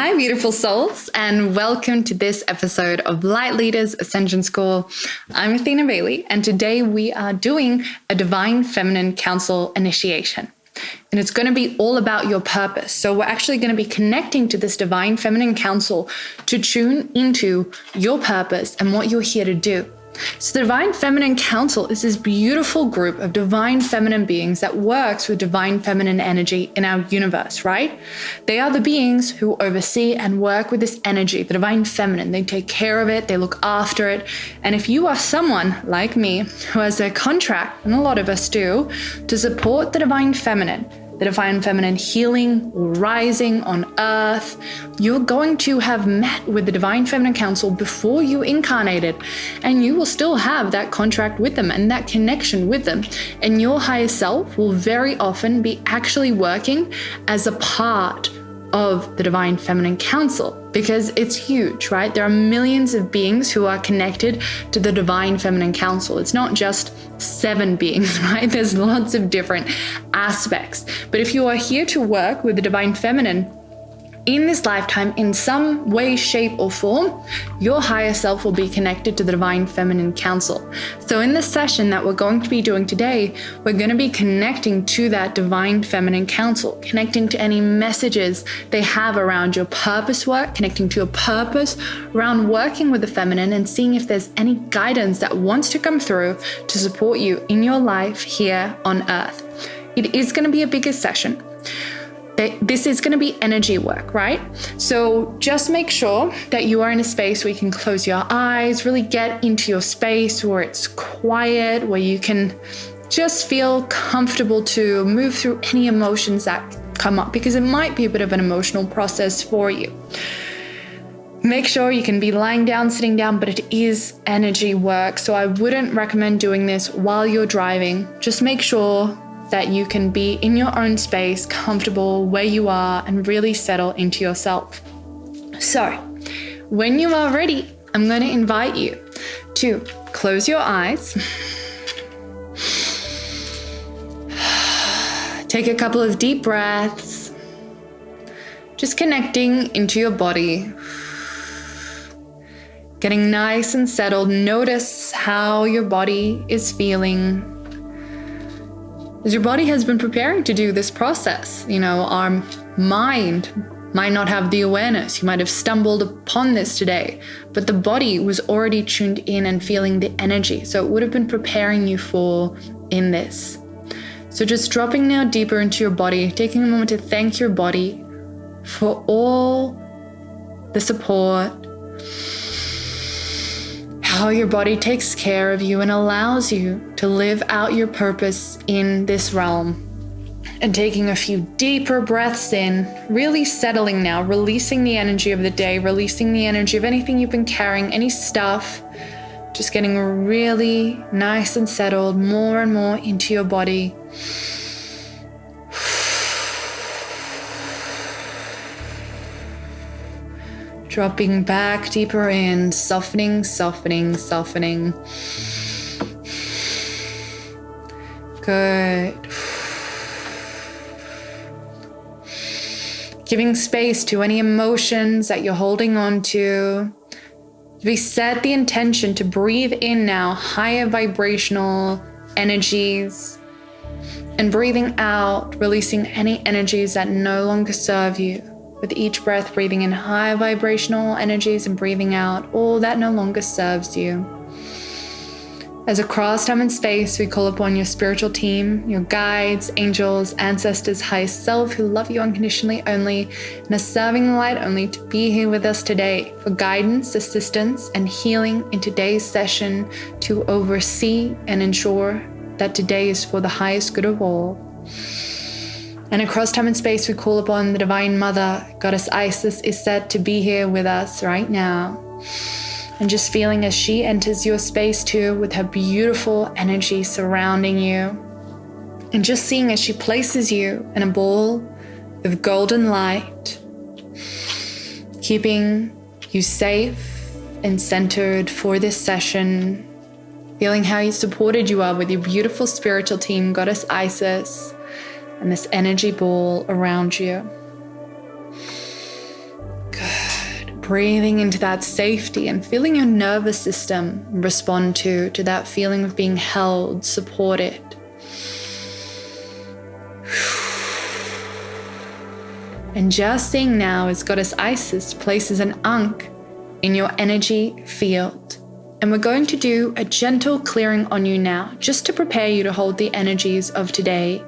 Hi, beautiful souls, and welcome to this episode of Light Leaders Ascension School. I'm Athena Bailey, and today we are doing a Divine Feminine Council initiation. And it's going to be all about your purpose. So we're actually going to be connecting to this Divine Feminine Council to tune into your purpose and what you're here to do. So the Divine Feminine Council is this beautiful group of divine feminine beings that works with divine feminine energy in our universe, right? They are the beings who oversee and work with this energy, the divine feminine. They take care of it, they look after it. And if you are someone like me who has a contract, and a lot of us do, to support the divine feminine healing, rising on earth, you're going to have met with the Divine Feminine Council before you incarnated, and you will still have that contract with them and that connection with them. And your higher self will very often be actually working as a part of the Divine Feminine Council, because it's huge, right? There are millions of beings who are connected to the Divine Feminine Council. It's not just 7 beings, right? There's lots of different aspects. But if you are here to work with the Divine Feminine in this lifetime, in some way, shape, or form, your higher self will be connected to the Divine Feminine Council. So in this session that we're going to be doing today, we're going to be connecting to that Divine Feminine Council, connecting to any messages they have around your purpose work, connecting to your purpose around working with the feminine, and seeing if there's any guidance that wants to come through to support you in your life here on earth. It is going to be a bigger session. This is going to be energy work, right? So just make sure that you are in a space where you can close your eyes, really get into your space where it's quiet, where you can just feel comfortable to move through any emotions that come up, because it might be a bit of an emotional process for you. Make sure you can be lying down, sitting down, but it is energy work. So I wouldn't recommend doing this while you're driving. Just make sure that you can be in your own space, comfortable where you are, and really settle into yourself. So when you are ready, I'm going to invite you to close your eyes. Take a couple of deep breaths, just connecting into your body, getting nice and settled. Notice how your body is feeling, as your body has been preparing to do this process. Our mind might not have the awareness. You might have stumbled upon this today, but the body was already tuned in and feeling the energy. So it would have been preparing you for in this. So just dropping now deeper into your body, taking a moment to thank your body for all the support, how your body takes care of you and allows you to live out your purpose in this realm. And taking a few deeper breaths in, really settling now, releasing the energy of the day, releasing the energy of anything you've been carrying, any stuff, just getting really nice and settled more and more into your body. Dropping back deeper in, softening, softening, softening. Good. Giving space to any emotions that you're holding on to. We set the intention to breathe in now higher vibrational energies, and breathing out, releasing any energies that no longer serve you. With each breath, breathing in high vibrational energies and breathing out all that no longer serves you. As across time and space, we call upon your spiritual team, your guides, angels, ancestors, highest self, who love you unconditionally only and are serving the light only, to be here with us today for guidance, assistance, and healing in today's session, to oversee and ensure that today is for the highest good of all. And across time and space, we call upon the Divine Mother, Goddess Isis, is said to be here with us right now. And just feeling as she enters your space too, with her beautiful energy surrounding you. And just seeing as she places you in a ball of golden light, keeping you safe and centered for this session. Feeling how supported you are with your beautiful spiritual team, Goddess Isis, and this energy ball around you. breathing into that safety and feeling your nervous system respond to that feeling of being held, supported. And just seeing now as Goddess Isis places an ankh in your energy field. And we're going to do a gentle clearing on you now, just to prepare you to hold the energies of today,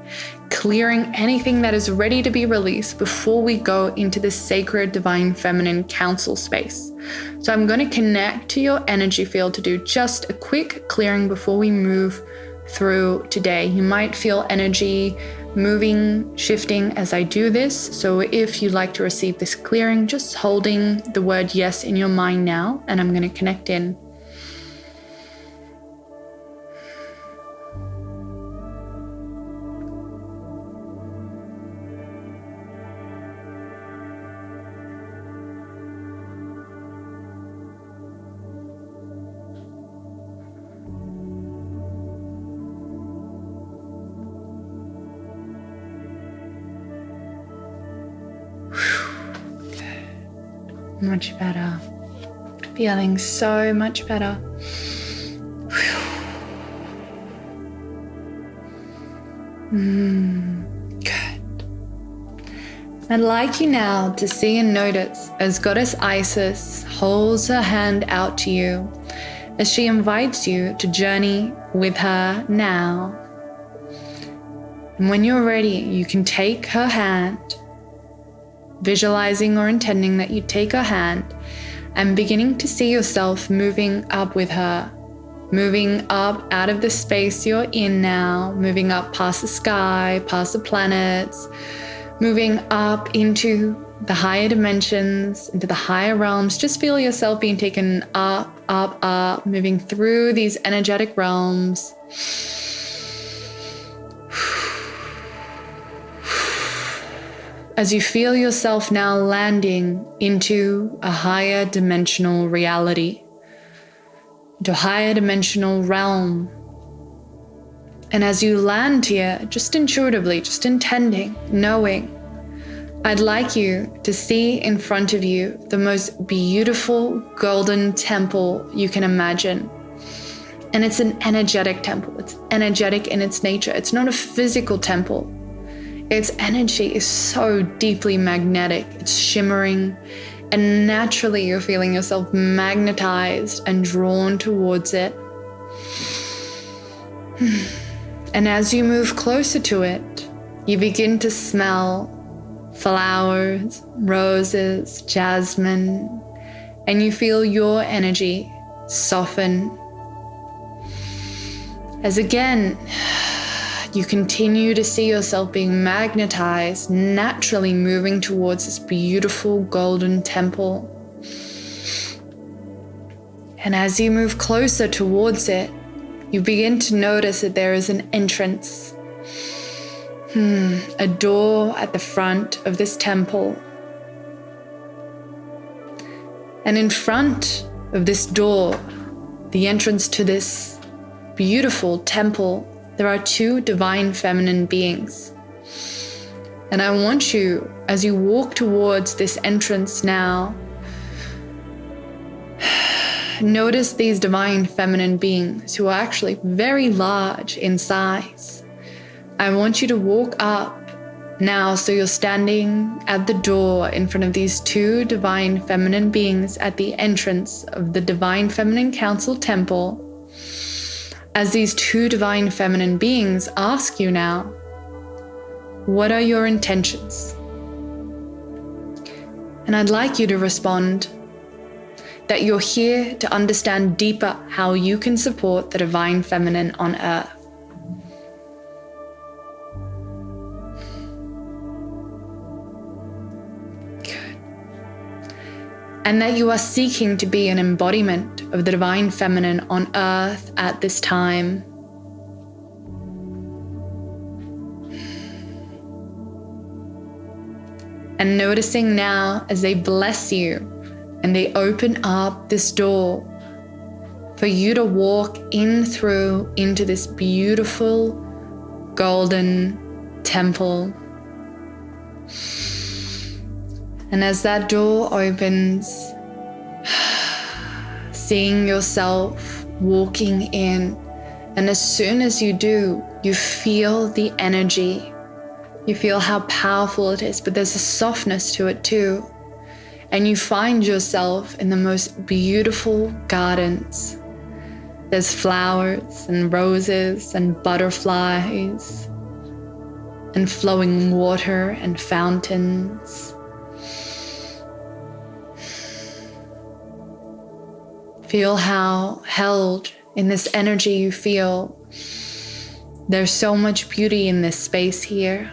clearing anything that is ready to be released before we go into this sacred divine feminine council space. So I'm going to connect to your energy field to do just a quick clearing before we move through today. You might feel energy moving, shifting as I do this. So if you'd like to receive this clearing, just holding the word yes in your mind now, and I'm going to connect in. Much better. Feeling so much better. Good. I'd like you now to see and notice as Goddess Isis holds her hand out to you as she invites you to journey with her now. And when you're ready, you can take her hand, visualizing or intending that you take her hand and beginning to see yourself moving up with her, moving up out of the space you're in now, moving up past the sky, past the planets, moving up into the higher dimensions, into the higher realms. Just feel yourself being taken up, up, up, moving through these energetic realms. As you feel yourself now landing into a higher dimensional reality, into a higher dimensional realm. And as you land here, just intuitively, just intending, knowing, I'd like you to see in front of you the most beautiful golden temple you can imagine. And it's an energetic temple. It's energetic in its nature. It's not a physical temple. Its energy is so deeply magnetic. It's shimmering, and naturally you're feeling yourself magnetized and drawn towards it. And as you move closer to it, you begin to smell flowers, roses, jasmine, and you feel your energy soften. As again, you continue to see yourself being magnetized, naturally moving towards this beautiful golden temple. And as you move closer towards it, you begin to notice that there is an entrance, a door at the front of this temple. And in front of this door, the entrance to this beautiful temple, there are two divine feminine beings. And I want you, as you walk towards this entrance now, notice these divine feminine beings who are actually very large in size. I want you to walk up now so you're standing at the door in front of these two divine feminine beings at the entrance of the Divine Feminine Council Temple. As these two divine feminine beings ask you now, what are your intentions? And I'd like you to respond that you're here to understand deeper how you can support the divine feminine on earth. And that you are seeking to be an embodiment of the divine feminine on earth at this time. And noticing now as they bless you and they open up this door for you to walk in through into this beautiful golden temple. And as that door opens, seeing yourself walking in. And as soon as you do, you feel the energy. You feel how powerful it is, but there's a softness to it too. And you find yourself in the most beautiful gardens. There's flowers and roses and butterflies and flowing water and fountains. Feel how held in this energy you feel. There's so much beauty in this space here.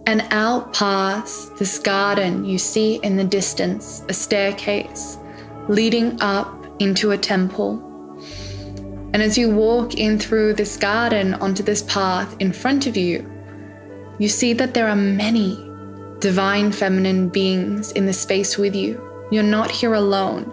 And out past this garden, you see in the distance a staircase leading up into a temple. And as you walk in through this garden onto this path in front of you, you see that there are many divine feminine beings in the space with you. You're not here alone.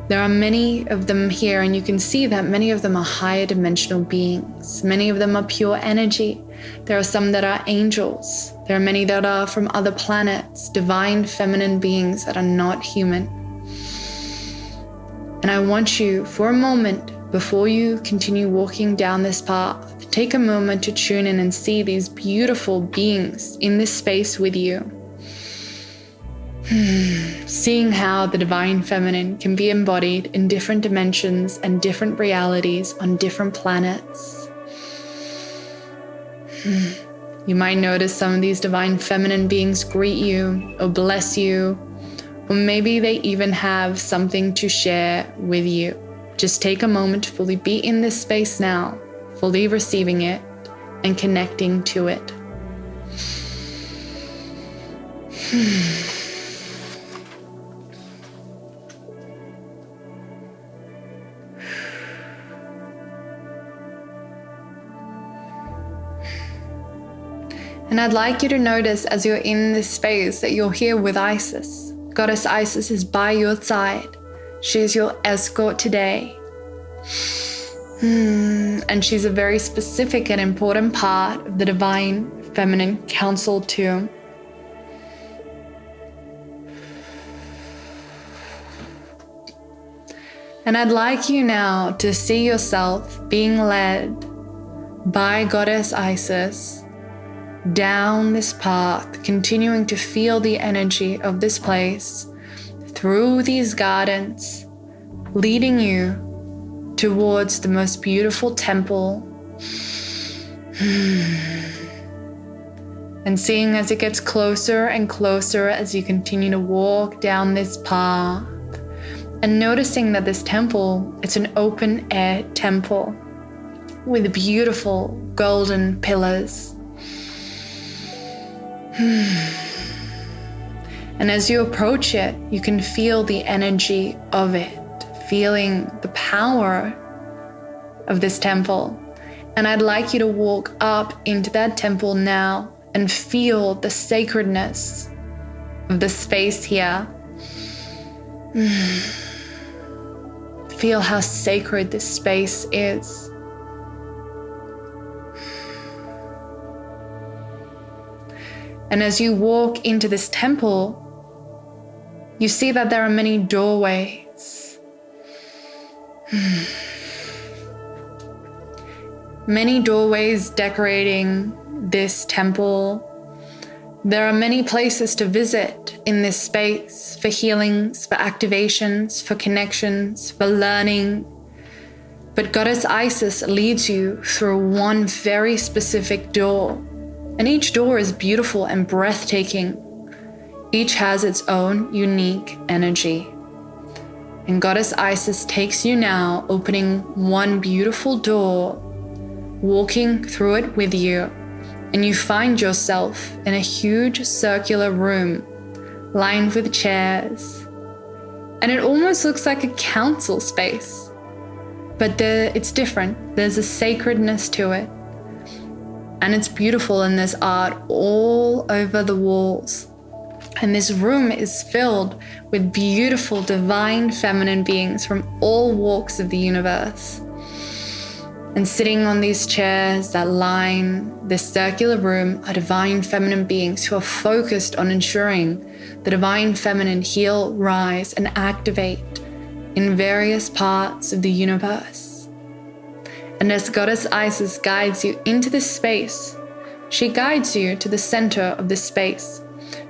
There are many of them here, and you can see that many of them are higher dimensional beings. Many of them are pure energy. There are some that are angels. There are many that are from other planets, divine feminine beings that are not human. And I want you, for a moment, before you continue walking down this path, take a moment to tune in and see these beautiful beings in this space with you. Seeing how the divine feminine can be embodied in different dimensions and different realities on different planets. You might notice some of these divine feminine beings greet you or bless you, or maybe they even have something to share with you. Just take a moment to fully be in this space now, fully receiving it and connecting to it. And I'd like you to notice as you're in this space that you're here with Isis. Goddess Isis is by your side. She is your escort today. And she's a very specific and important part of the divine feminine council too. And I'd like you now to see yourself being led by Goddess Isis down this path, continuing to feel the energy of this place through these gardens, leading you towards the most beautiful temple. And seeing as it gets closer and closer as you continue to walk down this path, and noticing that this temple, it's an open air temple with beautiful golden pillars. And as you approach it, you can feel the energy of it, feeling the power of this temple. And I'd like you to walk up into that temple now and feel the sacredness of the space here. Feel how sacred this space is. And as you walk into this temple, you see that there are many doorways. Many doorways decorating this temple. There are many places to visit in this space for healings, for activations, for connections, for learning. But Goddess Isis leads you through one very specific door. And each door is beautiful and breathtaking. Each has its own unique energy. And Goddess Isis takes you now, opening one beautiful door, walking through it with you, and you find yourself in a huge circular room lined with chairs. And it almost looks like a council space, but it's different. There's a sacredness to it. And it's beautiful, and there's art all over the walls. And this room is filled with beautiful divine feminine beings from all walks of the universe. And sitting on these chairs that line this circular room are divine feminine beings who are focused on ensuring the divine feminine heal, rise, and activate in various parts of the universe. And as Goddess Isis guides you into this space, she guides you to the center of this space.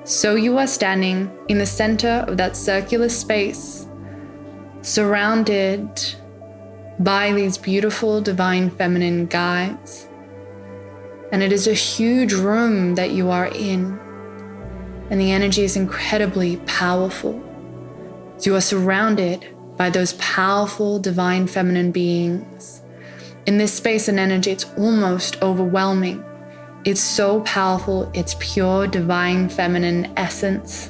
So you are standing in the center of that circular space, surrounded by these beautiful divine feminine guides. And it is a huge room that you are in, and the energy is incredibly powerful. You are surrounded by those powerful divine feminine beings. In this space and energy, it's almost overwhelming. It's so powerful. It's pure divine feminine essence.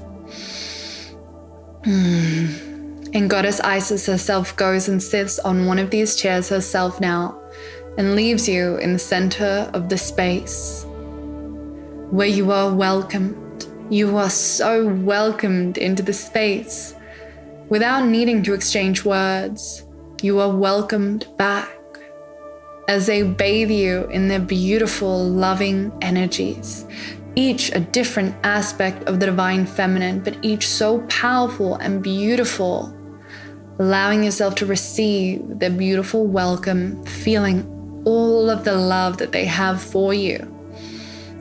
And Goddess Isis herself goes and sits on one of these chairs herself now and leaves you in the center of the space where you are welcomed. You are so welcomed into the space without needing to exchange words. You are welcomed back as they bathe you in their beautiful, loving energies. Each a different aspect of the divine feminine, but each so powerful and beautiful, allowing yourself to receive their beautiful welcome, feeling all of the love that they have for you,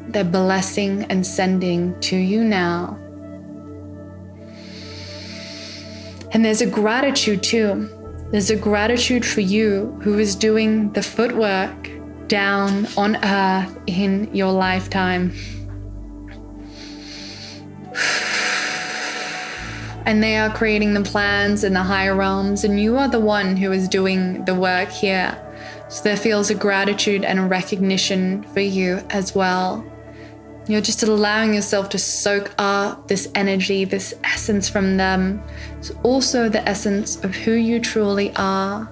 their blessing and sending to you now. And there's a gratitude too. There's a gratitude for you who is doing the footwork down on earth in your lifetime. And they are creating the plans in the higher realms, and you are the one who is doing the work here. So there feels a gratitude and a recognition for you as well. You're just allowing yourself to soak up this energy, this essence from them. It's also the essence of who you truly are.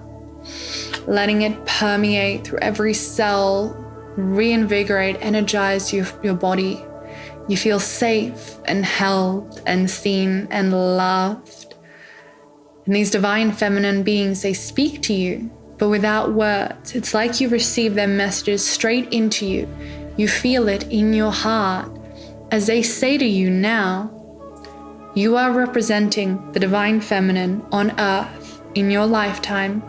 Letting it permeate through every cell, reinvigorate, energize your body. You feel safe and held and seen and loved. And these divine feminine beings, they speak to you, but without words. It's like you receive their messages straight into you. You feel it in your heart as they say to you now, you are representing the divine feminine on earth in your lifetime.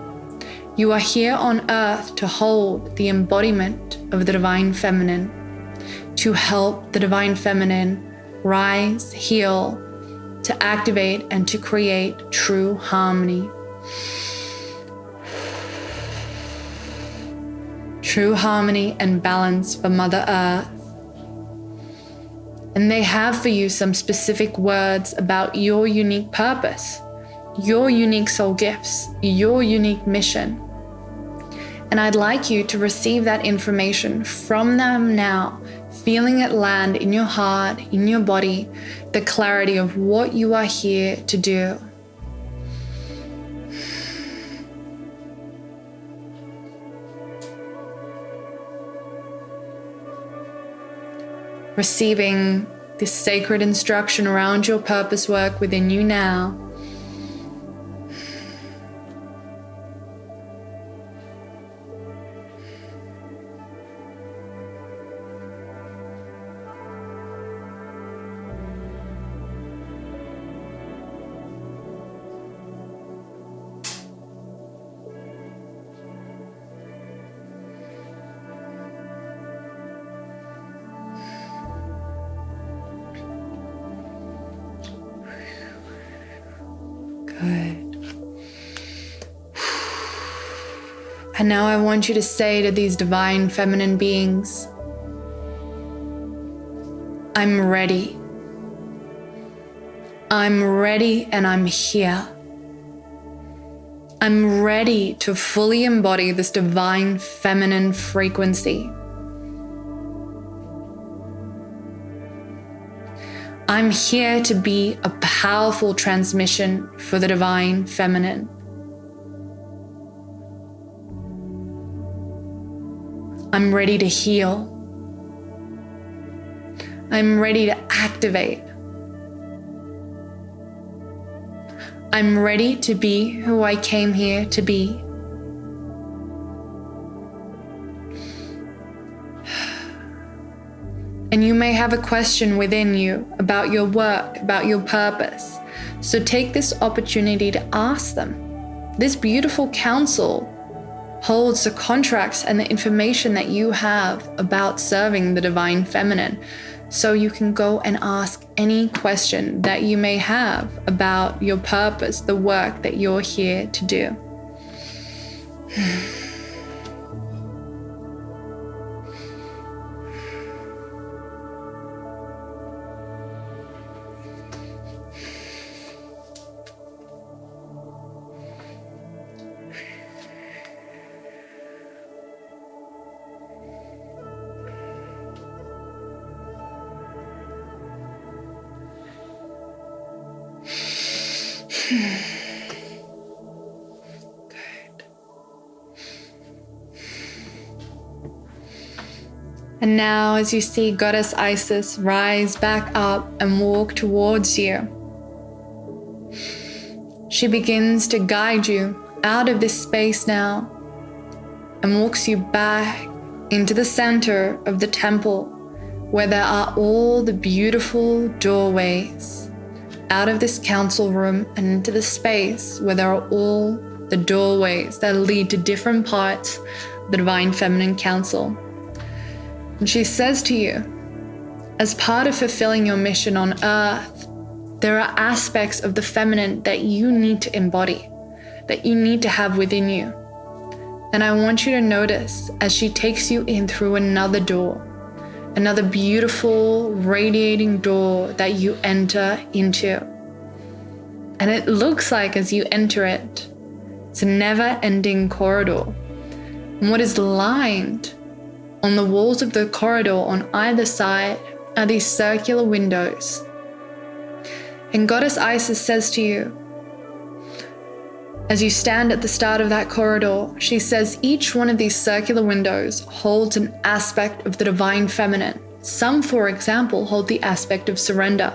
You are here on earth to hold the embodiment of the divine feminine, to help the divine feminine rise, heal, to activate and to create true harmony. True harmony and balance for Mother Earth. And they have for you some specific words about your unique purpose, your unique soul gifts, your unique mission. And I'd like you to receive that information from them now, feeling it land in your heart, in your body, the clarity of what you are here to do. Receiving this sacred instruction around your purpose work within you now. Good. And now I want you to say to these divine feminine beings, I'm ready. I'm ready and I'm here. I'm ready to fully embody this divine feminine frequency. I'm here to be a powerful transmission for the divine feminine. I'm ready to heal. I'm ready to activate. I'm ready to be who I came here to be. And you may have a question within you about your work, about your purpose. So take this opportunity to ask them. This beautiful council holds the contracts and the information that you have about serving the divine feminine. So you can go and ask any question that you may have about your purpose, the work that you're here to do. Good. And now as you see Goddess Isis rise back up and walk towards you, she begins to guide you out of this space now and walks you back into the center of the temple where there are all the beautiful doorways out of this council room and into the space where there are all the doorways that lead to different parts of the Divine Feminine Council. And she says to you, as part of fulfilling your mission on earth, there are aspects of the feminine that you need to embody, that you need to have within you. And I want you to notice as she takes you in through another door, another beautiful, radiating door that you enter into. And it looks like as you enter it, it's a never-ending corridor. And what is lined on the walls of the corridor on either side are these circular windows. And Goddess Isis says to you, as you stand at the start of that corridor, she says each one of these circular windows holds an aspect of the divine feminine. Some, for example, hold the aspect of surrender,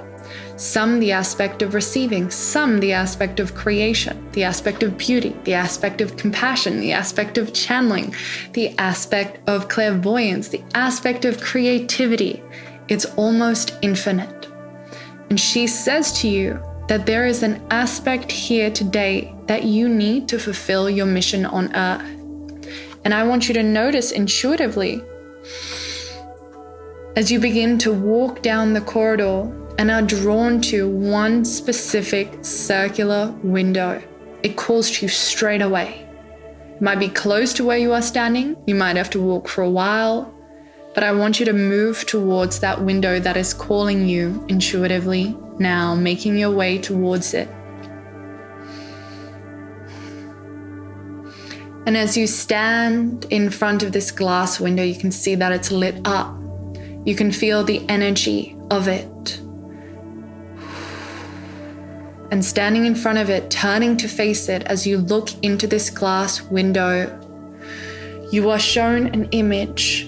some the aspect of receiving, some the aspect of creation, the aspect of beauty, the aspect of compassion, the aspect of channeling, the aspect of clairvoyance, the aspect of creativity. It's almost infinite. And she says to you that there is an aspect here today that you need to fulfill your mission on earth. And I want you to notice intuitively as you begin to walk down the corridor and are drawn to one specific circular window. It calls to you straight away. It might be close to where you are standing. You might have to walk for a while, but I want you to move towards that window that is calling you intuitively now, making your way towards it. And as you stand in front of this glass window, you can see that it's lit up. You can feel the energy of it. And standing in front of it, turning to face it, as you look into this glass window, you are shown an image,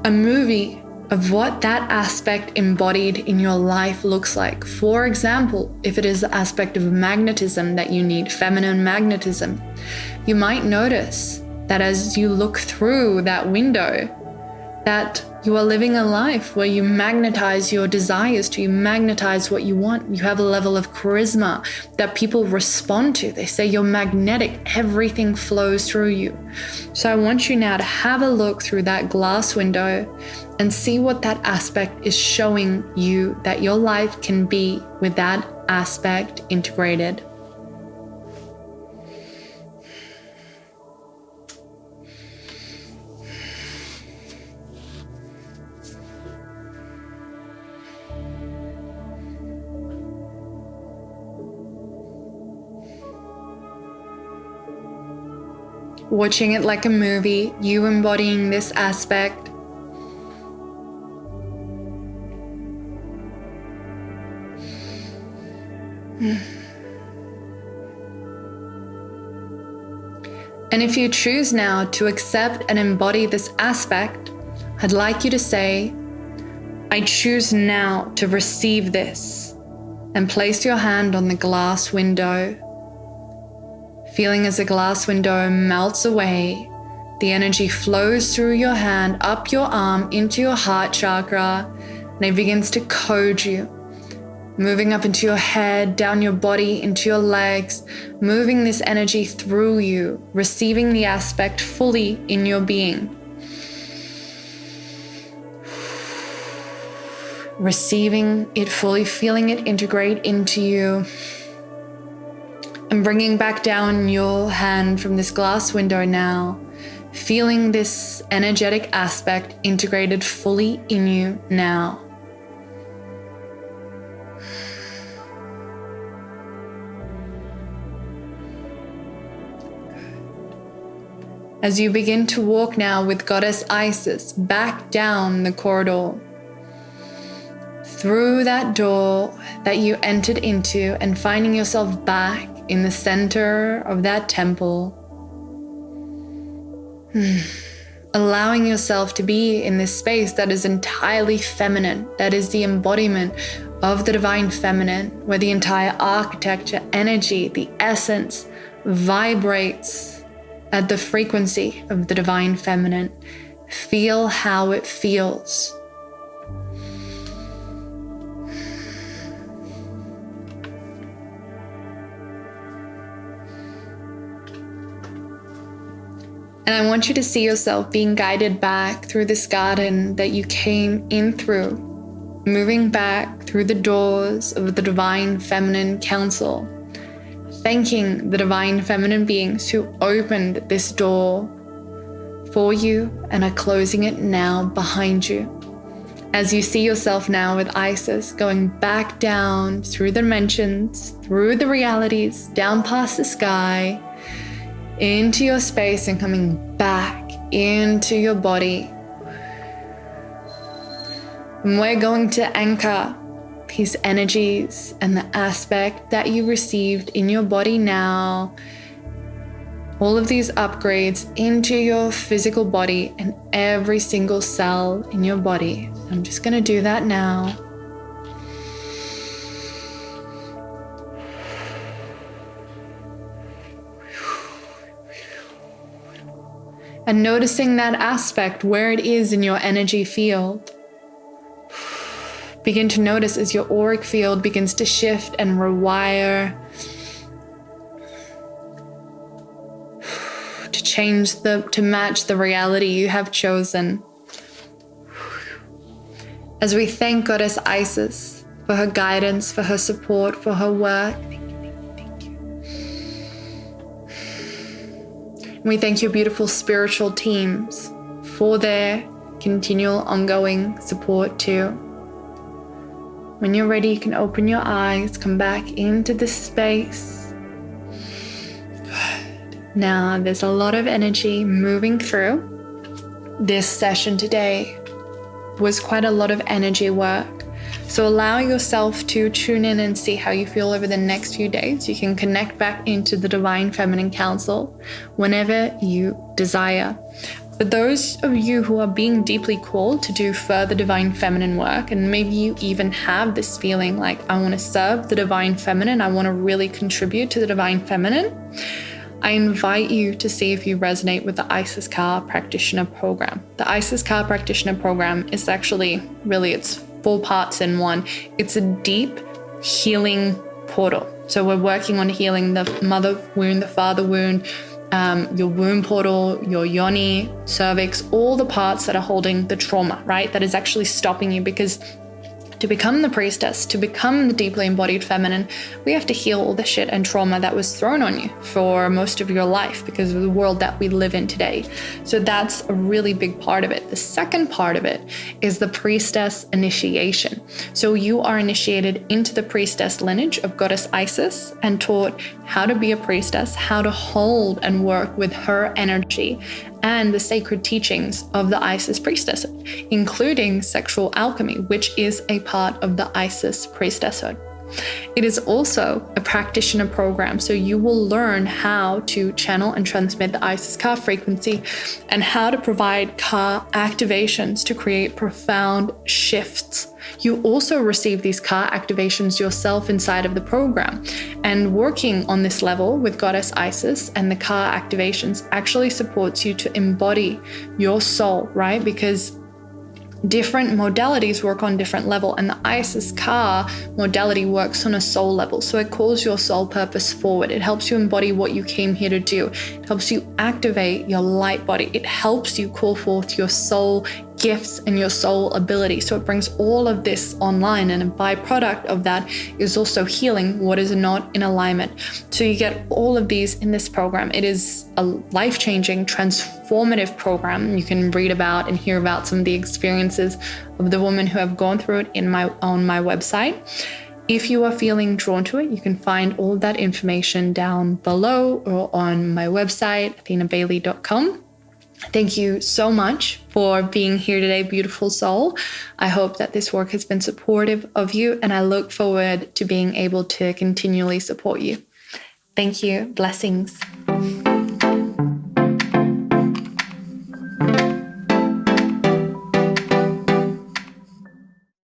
a movie of what that aspect embodied in your life looks like. For example, if it is the aspect of magnetism that you need, feminine magnetism, you might notice that as you look through that window, that you are living a life where you magnetize your desires to, you magnetize what you want. You have a level of charisma that people respond to. They say you're magnetic, everything flows through you. So I want you now to have a look through that glass window and see what that aspect is showing you that your life can be with that aspect integrated. Watching it like a movie, you embodying this aspect. And if you choose now to accept and embody this aspect, I'd like you to say, I choose now to receive this, and place your hand on the glass window. Feeling as the glass window melts away, the energy flows through your hand, up your arm, into your heart chakra, And it begins to code you, moving up into your head, down your body, into your legs, moving this energy through you, receiving the aspect fully in your being. Receiving it fully, feeling it integrate into you, and bringing back down your hand from this glass window now, feeling this energetic aspect integrated fully in you now. As you begin to walk now with Goddess Isis back down the corridor, through that door that you entered into, and finding yourself back in the center of that temple, allowing yourself to be in this space that is entirely feminine, that is the embodiment of the divine feminine, where the entire architecture, energy, the essence vibrates at the frequency of the divine feminine. Feel how it feels. And I want you to see yourself being guided back through this garden that you came in through, moving back through the doors of the Divine Feminine Council, thanking the Divine Feminine beings who opened this door for you and are closing it now behind you. As you see yourself now with Isis going back down through the dimensions, through the realities, down past the sky, into your space, and coming back into your body. And we're going to anchor these energies and the aspect that you received in your body now, all of these upgrades into your physical body and every single cell in your body. I'm just going to do that now. And noticing that aspect, where it is in your energy field. Begin to notice as your auric field begins to shift and rewire, to change to match the reality you have chosen. As we thank Goddess Isis for her guidance, for her support, for her work. We thank your beautiful spiritual teams for their continual ongoing support too. When you're ready, you can open your eyes, come back into this space. Good. Now, there's a lot of energy moving through. This session today was quite a lot of energy work. So allow yourself to tune in and see how you feel over the next few days. You can connect back into the Divine Feminine Council whenever you desire. For those of you who are being deeply called to do further Divine Feminine work, and maybe you even have this feeling like, I want to serve the Divine Feminine, I want to really contribute to the Divine Feminine, I invite you to see if you resonate with the Isis Car Practitioner Program. The Isis Car Practitioner Program is actually, it's 4 parts in one. It's a deep healing portal. So we're working on healing the mother wound, the father wound, your womb portal, your yoni, cervix, all the parts that are holding the trauma, right? That is actually stopping you, because to become the priestess, to become the deeply embodied feminine, we have to heal all the shit and trauma that was thrown on you for most of your life because of the world that we live in today. So that's a really big part of it. The second part of it is the priestess initiation. So you are initiated into the priestess lineage of Goddess Isis and taught how to be a priestess, how to hold and work with her energy and the sacred teachings of the Isis priestesshood, including sexual alchemy, which is a part of the Isis priestesshood. It is also a practitioner program, so you will learn how to channel and transmit the Isis Ka frequency and how to provide Ka activations to create profound shifts. You also receive these Ka activations yourself inside of the program, and working on this level with Goddess Isis and the Ka activations actually supports you to embody your soul, right? Because different modalities work on different level, and the Isis Ka modality works on a soul level. So it calls your soul purpose forward. It helps you embody what you came here to do. It helps you activate your light body. It helps you call forth your soul gifts and your soul ability. So it brings all of this online, and a byproduct of that is also healing what is not in alignment. So you get all of these in this program. It is a life-changing, transformative program. You can read about and hear about some of the experiences of the women who have gone through it on my website. If you are feeling drawn to it, you can find all of that information down below or on my website, athenabailey.com. Thank you so much for being here today, beautiful soul. I hope that this work has been supportive of you, and I look forward to being able to continually support you. Thank you. Blessings.